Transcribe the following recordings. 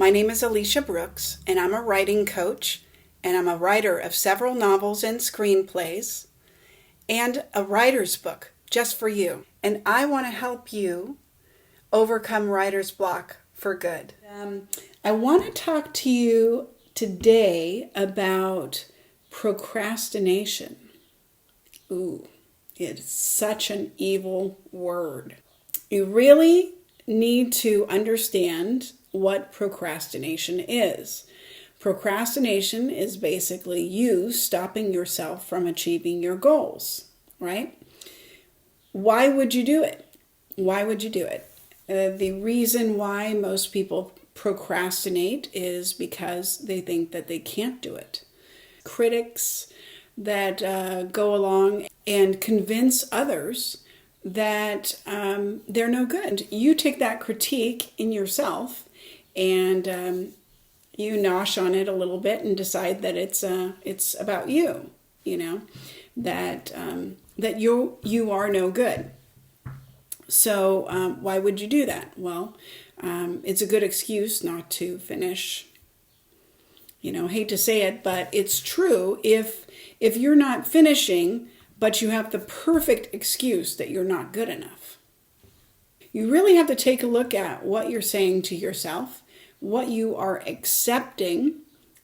My name is Aleisha Brooks, and I'm a writing coach, and I'm a writer of several novels and screenplays, and a writer's book just for you. And I want to help you overcome writer's block for good. I want to talk to you today about procrastination. Ooh, it's such an evil word. You really need to understand what procrastination is. Procrastination is basically you stopping yourself from achieving your goals, right? Why would you do it? Why would you do it? The reason why most people procrastinate is because they think that they can't do it. Critics that go along and convince others that they're no good. You take that critique in yourself and you nosh on it a little bit and decide that it's about you, that you are no good. So why would you do that? Well, it's a good excuse not to finish. Hate to say it, but it's true. If you're not finishing, but you have the perfect excuse that you're not good enough, you really have to take a look at what you're saying to yourself, what you are accepting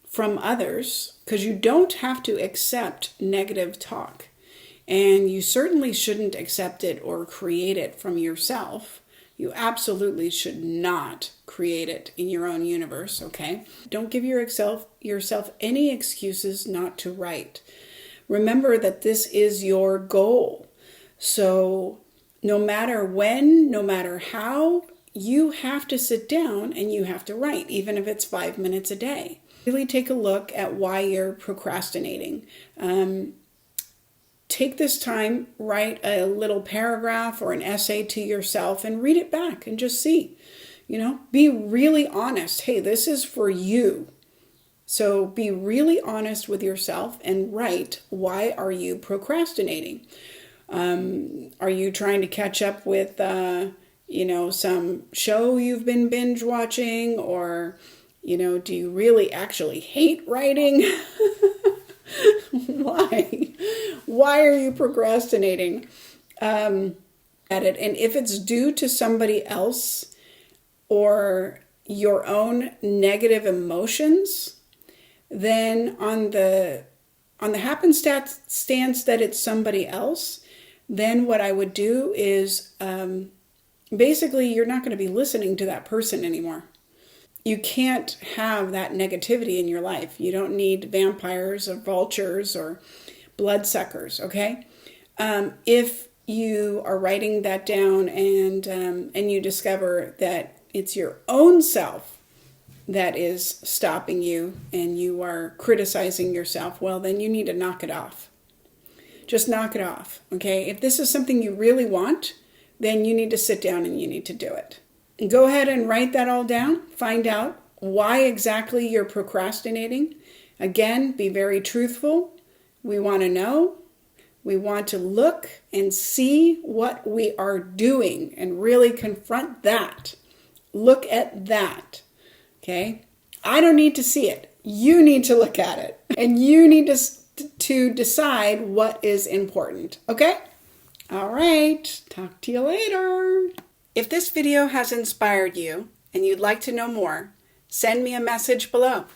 from others, because you don't have to accept negative talk. And you certainly shouldn't accept it or create it from yourself. You absolutely should not create it in your own universe, okay? Don't give yourself any excuses not to write. Remember that this is your goal. So no matter when, no matter how, you have to sit down and you have to write, even if it's 5 minutes a day. Really take a look at why you're procrastinating. Take this time, write a little paragraph or an essay to yourself and read it back and just see, be really honest. Hey, this is for you. So be really honest with yourself and write, why are you procrastinating? Are you trying to catch up with, some show you've been binge watching? Or, do you really actually hate writing? Why are you procrastinating at it? And if it's due to somebody else or your own negative emotions, then on the happenstance that it's somebody else, then what I would do is basically you're not going to be listening to that person anymore. You can't have that negativity in your life. You don't need vampires or vultures or bloodsuckers, okay? If you are writing that down and you discover that it's your own self that is stopping you and you are criticizing yourself, well, then you need to knock it off. Just knock it off, okay? If this is something you really want, then you need to sit down and you need to do it. Go ahead and write that all down. Find out why exactly you're procrastinating. Again, be very truthful. We want to know. We want to look and see what we are doing and really confront that. Look at that. Okay? I don't need to see it. You need to look at it. And you need to decide what is important. Okay? All right. Talk to you later. If this video has inspired you and you'd like to know more, send me a message below.